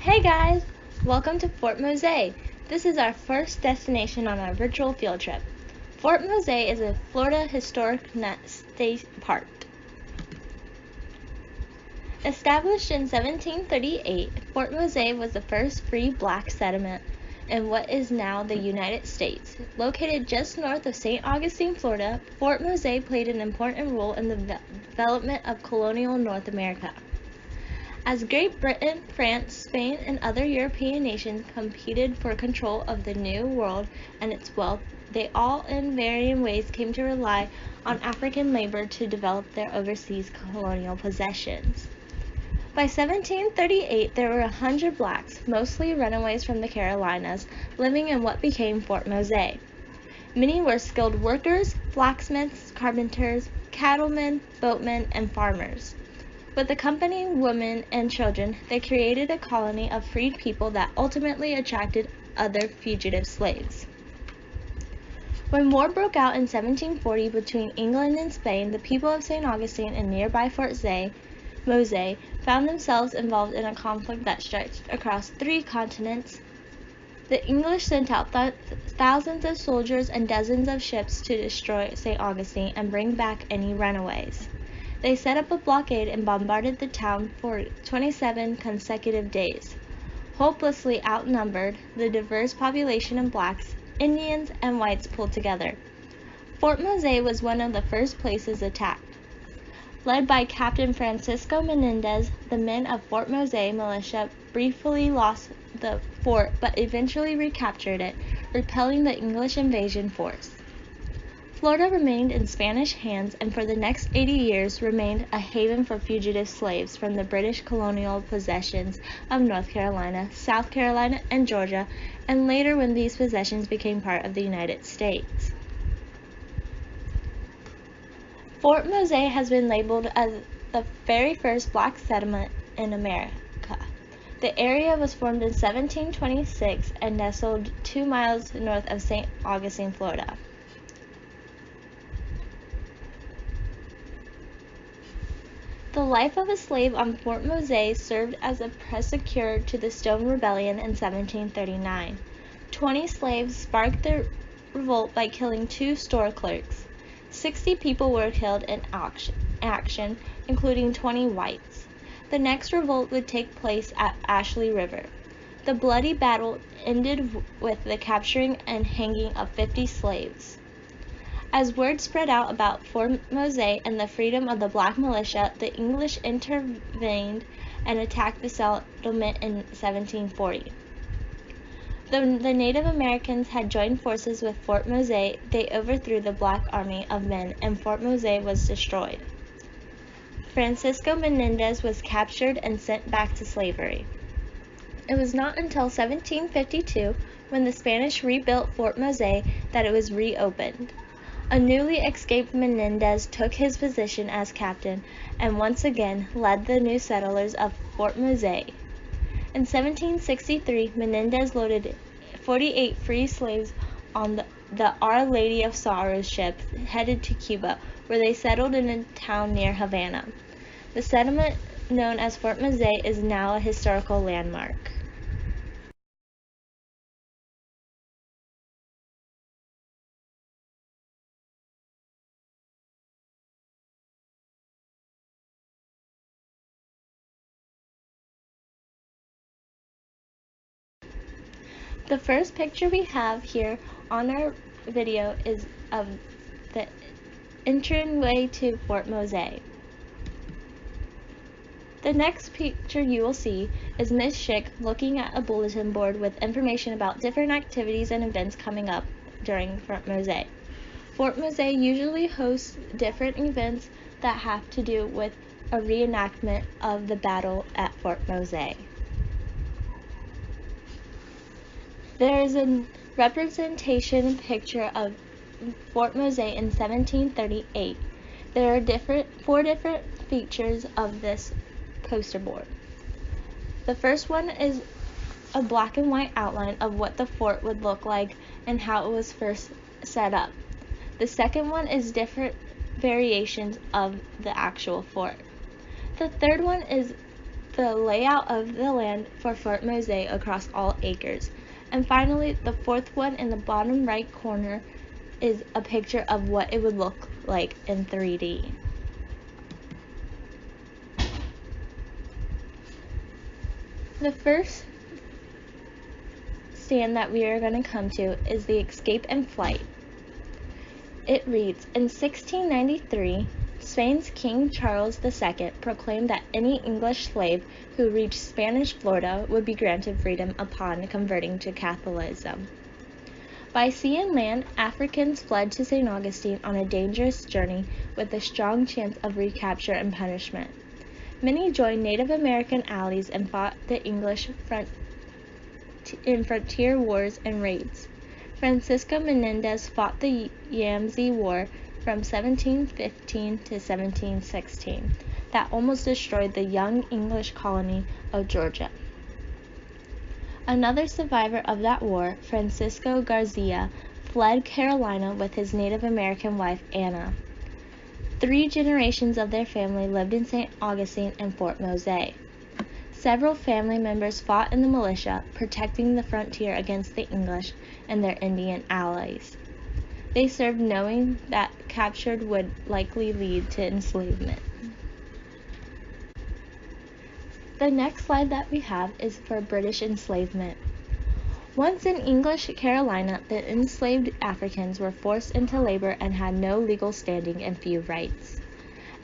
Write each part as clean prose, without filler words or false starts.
Hey guys! Welcome to Fort Mose. This is our first destination on our virtual field trip. Fort Mose is a Florida Historic State Park. Established in 1738, Fort Mose was the first free black settlement in what is now the United States. Located just north of St. Augustine, Florida, Fort Mose played an important role in the development of colonial North America. As Great Britain, France, Spain, and other European nations competed for control of the New World and its wealth, they all in varying ways came to rely on African labor to develop their overseas colonial possessions. By 1738, there were 100 blacks, mostly runaways from the Carolinas, living in what became Fort Mose. Many were skilled workers, blacksmiths, carpenters, cattlemen, boatmen, and farmers. With accompanying women and children, they created a colony of freed people that ultimately attracted other fugitive slaves. When war broke out in 1740 between England and Spain, the people of St. Augustine and nearby Fort Mose found themselves involved in a conflict that stretched across 3 continents. The English sent out thousands of soldiers and dozens of ships to destroy St. Augustine and bring back any runaways. They set up a blockade and bombarded the town for 27 consecutive days. Hopelessly outnumbered, the diverse population of blacks, Indians, and whites pulled together. Fort Mose was one of the first places attacked. Led by Captain Francisco Menendez, the men of Fort Mose militia briefly lost the fort but eventually recaptured it, repelling the English invasion force. Florida remained in Spanish hands and for the next 80 years remained a haven for fugitive slaves from the British colonial possessions of North Carolina, South Carolina, and Georgia, and later when these possessions became part of the United States. Fort Mose has been labeled as the very first black settlement in America. The area was formed in 1726 and nestled 2 miles north of St. Augustine, Florida. The life of a slave on Fort Mose served as a precursor to the Stone Rebellion in 1739. 20 slaves sparked the revolt by killing 2 store clerks. 60 people were killed in action, including 20 whites. The next revolt would take place at Ashley River. The bloody battle ended with the capturing and hanging of 50 slaves. As word spread out about Fort Mose and the freedom of the black militia, the English intervened and attacked the settlement in 1740. Though the Native Americans had joined forces with Fort Mose, they overthrew the black army of men and Fort Mose was destroyed. Francisco Menendez was captured and sent back to slavery. It was not until 1752, when the Spanish rebuilt Fort Mose, that it was reopened. A newly escaped Menendez took his position as captain and once again led the new settlers of Fort Mose. In 1763, Menendez loaded 48 free slaves on the Our Lady of Sorrows ship headed to Cuba, where they settled in a town near Havana. The settlement, known as Fort Mose, is now a historical landmark. The first picture we have here on our video is of the entryway to Fort Mose. The next picture you will see is Miss Schick looking at a bulletin board with information about different activities and events coming up during Fort Mose. Fort Mose usually hosts different events that have to do with a reenactment of the battle at Fort Mose. There is a representation picture of Fort Mose in 1738. There are 4 different features of this poster board. The first one is a black and white outline of what the fort would look like and how it was first set up. The second one is different variations of the actual fort. The third one is the layout of the land for Fort Mose across all acres. And finally, the fourth one in the bottom right corner is a picture of what it would look like in 3D. The first stand that we are going to come to is the escape and flight. It reads, in 1693, Spain's King Charles II proclaimed that any English slave who reached Spanish Florida would be granted freedom upon converting to Catholicism. By sea and land, Africans fled to St. Augustine on a dangerous journey with a strong chance of recapture and punishment. Many joined Native American allies and fought the English in frontier wars and raids. Francisco Menendez fought the Yamsey War from 1715 to 1716 that almost destroyed the young English colony of Georgia. Another survivor of that war, Francisco Garcia, fled Carolina with his Native American wife Anna. 3 generations of their family lived in St. Augustine and Fort Mose. Several family members fought in the militia, protecting the frontier against the English and their Indian allies. They served knowing that capture would likely lead to enslavement. The next slide that we have is for British enslavement. Once in English Carolina, the enslaved Africans were forced into labor and had no legal standing and few rights.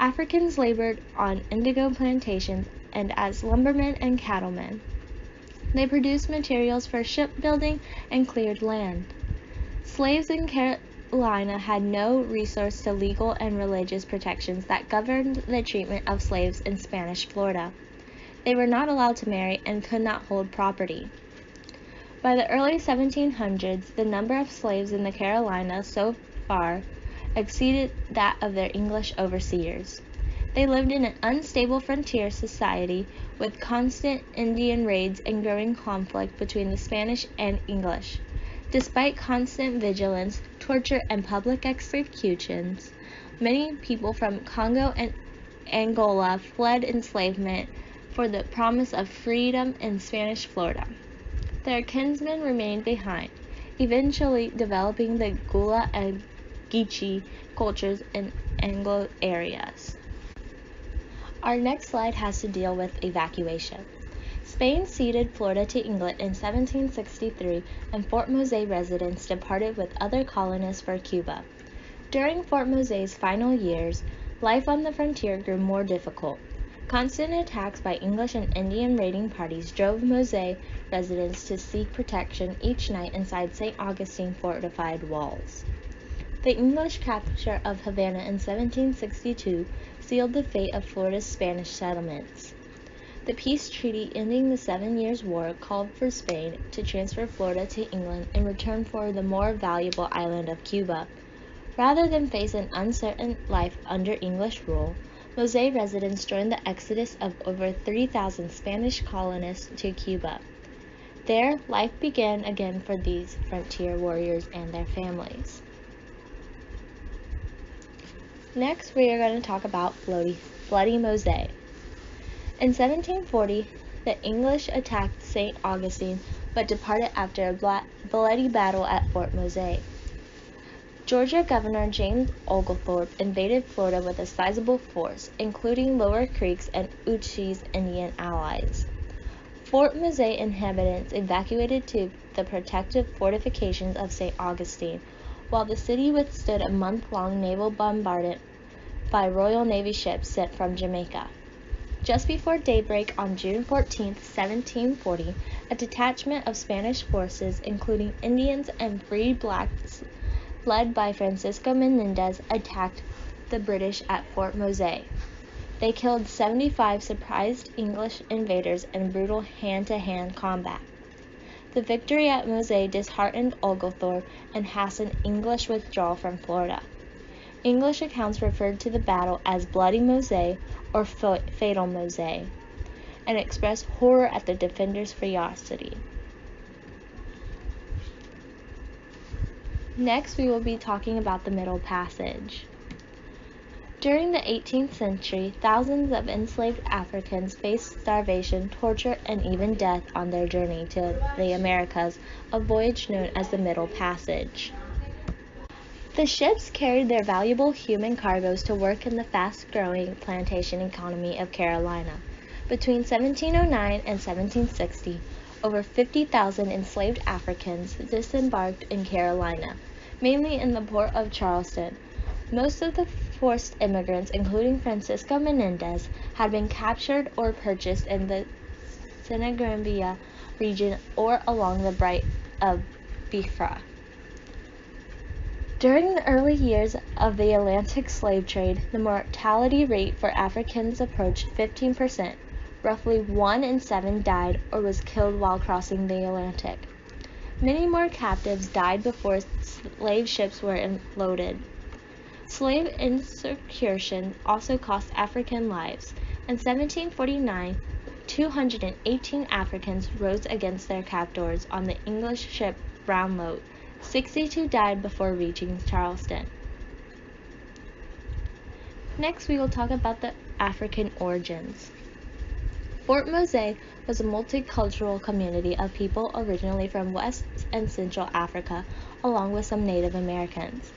Africans labored on indigo plantations and as lumbermen and cattlemen. They produced materials for shipbuilding and cleared land. Slaves in Carolina had no resource to legal and religious protections that governed the treatment of slaves in Spanish Florida. They were not allowed to marry and could not hold property. By the early 1700s, the number of slaves in the Carolinas so far exceeded that of their English overseers. They lived in an unstable frontier society with constant Indian raids and growing conflict between the Spanish and English. Despite constant vigilance, torture, and public executions, many people from Congo and Angola fled enslavement for the promise of freedom in Spanish Florida. Their kinsmen remained behind, eventually developing the Gula and Geechee cultures in Anglo areas. Our next slide has to deal with evacuation. Spain ceded Florida to England in 1763, and Fort Mose residents departed with other colonists for Cuba. During Fort Mose's final years, life on the frontier grew more difficult. Constant attacks by English and Indian raiding parties drove Mose residents to seek protection each night inside St. Augustine fortified walls. The English capture of Havana in 1762 sealed the fate of Florida's Spanish settlements. The peace treaty ending the 7 Years' War called for Spain to transfer Florida to England in return for the more valuable island of Cuba. Rather than face an uncertain life under English rule, Mose residents joined the exodus of over 3,000 Spanish colonists to Cuba. There, life began again for these frontier warriors and their families. Next, we are going to talk about Bloody Mose. In 1740, the English attacked St. Augustine, but departed after a bloody battle at Fort Mose. Georgia Governor James Oglethorpe invaded Florida with a sizable force, including Lower Creek's and Uchis Indian allies. Fort Mose inhabitants evacuated to the protective fortifications of St. Augustine, while the city withstood a month-long naval bombardment by Royal Navy ships sent from Jamaica. Just before daybreak on June 14, 1740, a detachment of Spanish forces, including Indians and freed blacks, led by Francisco Menendez, attacked the British at Fort Mose. They killed 75 surprised English invaders in brutal hand-to-hand combat. The victory at Mose disheartened Oglethorpe and hastened English withdrawal from Florida. English accounts referred to the battle as Bloody Mose or Fatal Mose, and expressed horror at the defenders' ferocity. Next, we will be talking about the Middle Passage. During the 18th century, thousands of enslaved Africans faced starvation, torture, and even death on their journey to the Americas, a voyage known as the Middle Passage. The ships carried their valuable human cargoes to work in the fast-growing plantation economy of Carolina. Between 1709 and 1760, over 50,000 enslaved Africans disembarked in Carolina, mainly in the port of Charleston. Most of the forced immigrants, including Francisco Menendez, had been captured or purchased in the Senegambia region or along the Bight of Biafra. During the early years of the Atlantic slave trade, the mortality rate for Africans approached 15%. Roughly 1 in 7 died or was killed while crossing the Atlantic. Many more captives died before slave ships were loaded. Slave insurrection also cost African lives. In 1749, 218 Africans rose against their captors on the English ship Brownlow. 62 died before reaching Charleston. Next, we will talk about the African origins. Fort Mose was a multicultural community of people originally from West and Central Africa, along with some Native Americans.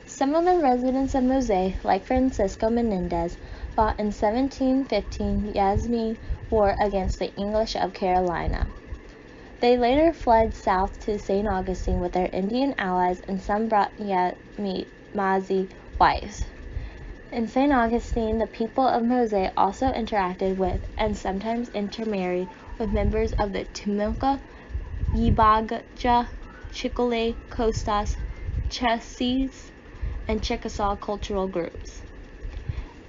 Some of the residents of Mose, like Francisco Menendez, fought in 1715 Yasmin War against the English of Carolina. They later fled south to St. Augustine with their Indian allies, and some brought Yamazi wives. In St. Augustine, the people of Mose also interacted with and sometimes intermarried with members of the Timucua, Yibaga, Chicole, Costas, Chessees, and Chickasaw cultural groups.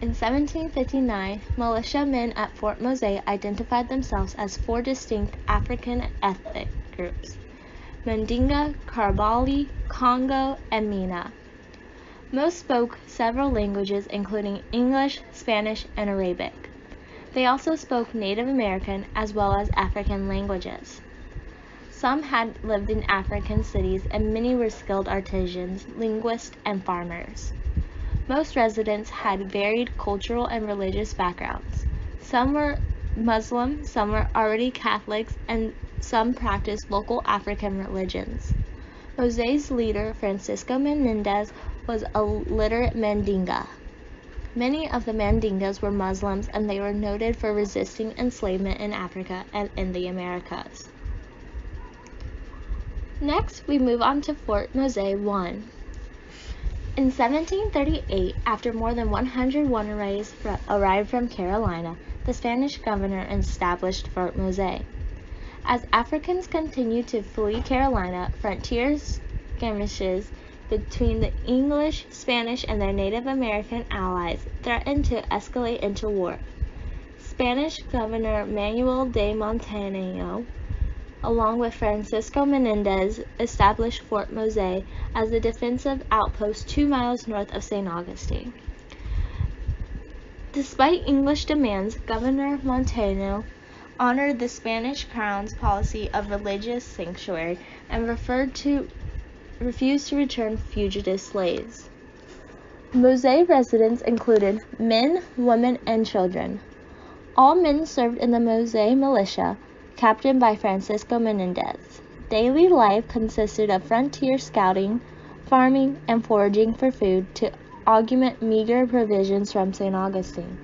In 1759, militiamen at Fort Mose identified themselves as 4 distinct African ethnic groups: Mandinga, Karbali, Congo, and Mina. Most spoke several languages, including English, Spanish, and Arabic. They also spoke Native American as well as African languages. Some had lived in African cities, and many were skilled artisans, linguists, and farmers. Most residents had varied cultural and religious backgrounds. Some were Muslim, some were already Catholics, and some practiced local African religions. Mose's leader, Francisco Menendez, was a literate Mandinga. Many of the Mandingas were Muslims, and they were noted for resisting enslavement in Africa and in the Americas. Next, we move on to Fort Mose I. In 1738, after more than 100 Wanerees arrived from Carolina, the Spanish governor established Fort Mose. As Africans continued to flee Carolina, frontier skirmishes between the English, Spanish, and their Native American allies threatened to escalate into war. Spanish Governor Manuel de Montaño, along with Francisco Menendez, established Fort Mose as a defensive outpost 2 miles north of St. Augustine. Despite English demands, Governor Montaño honored the Spanish Crown's policy of religious sanctuary and refused to return fugitive slaves. Mose residents included men, women, and children. All men served in the Mose militia, captained by Francisco Menendez. Daily life consisted of frontier scouting, farming, and foraging for food to augment meager provisions from St. Augustine.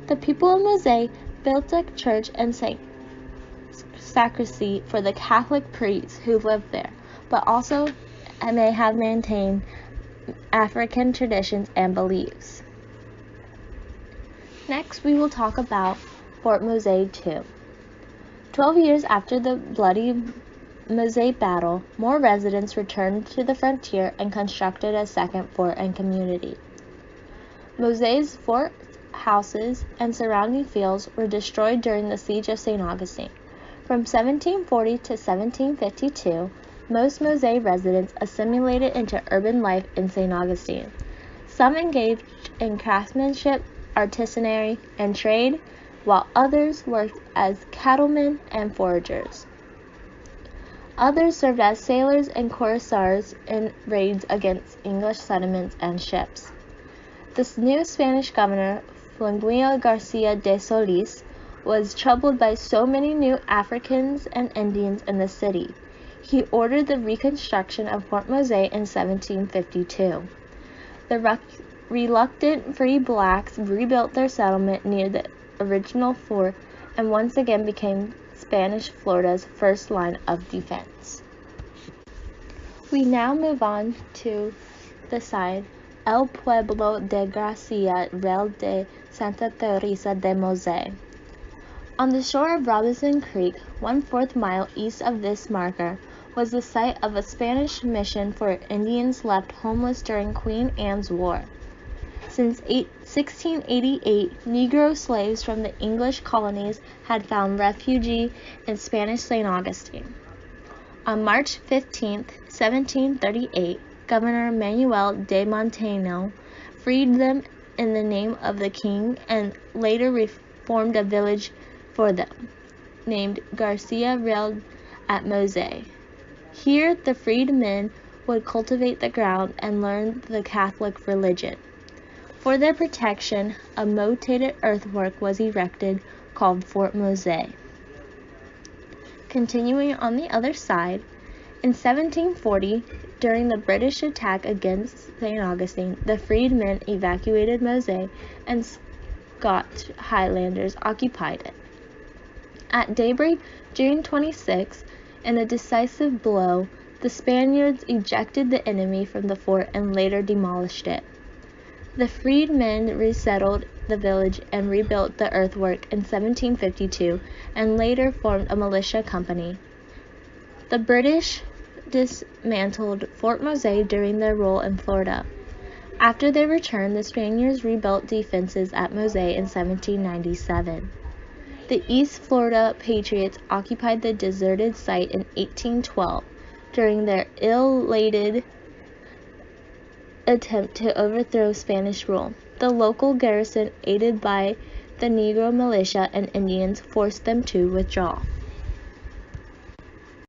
The people of Mose built a church and sacristy for the Catholic priests who lived there, but also may have maintained African traditions and beliefs. Next, we will talk about Fort Mose II. 12 years after the bloody Mose battle, more residents returned to the frontier and constructed a second fort and community. Mose's fort houses and surrounding fields were destroyed during the siege of St. Augustine. From 1740 to 1752, most Mose residents assimilated into urban life in St. Augustine. Some engaged in craftsmanship, artisanry, and trade, while others worked as cattlemen and foragers. Others served as sailors and corsairs in raids against English settlements and ships. This new Spanish governor, Flagler Garcia de Solis, was troubled by so many new Africans and Indians in the city. He ordered the reconstruction of Fort Mose in 1752. The reluctant free blacks rebuilt their settlement near the original fort and once again became Spanish Florida's first line of defense. We now move on to the side El Pueblo de Gracia Real de Santa Teresa de Mose. On the shore of Robinson Creek, 1/4 mile east of this marker, was the site of a Spanish mission for Indians left homeless during Queen Anne's War. Since 1688, Negro slaves from the English colonies had found refuge in Spanish St. Augustine. On March 15, 1738, Governor Manuel de Montano freed them in the name of the king and later reformed a village for them, named Garcia Real at Mose. Here, the freed men would cultivate the ground and learn the Catholic religion. For their protection, a moated earthwork was erected called Fort Mose. Continuing on the other side, in 1740, during the British attack against St. Augustine, the freedmen evacuated Mose and Scotch Highlanders occupied it. At daybreak, June 26, in a decisive blow, the Spaniards ejected the enemy from the fort and later demolished it. The freedmen resettled the village and rebuilt the earthwork in 1752 and later formed a militia company. The British dismantled Fort Mose during their rule in Florida. After their return, the Spaniards rebuilt defenses at Mose in 1797. The East Florida Patriots occupied the deserted site in 1812 during their ill-fated attempt to overthrow Spanish rule. The local garrison, aided by the Negro militia and Indians, forced them to withdraw.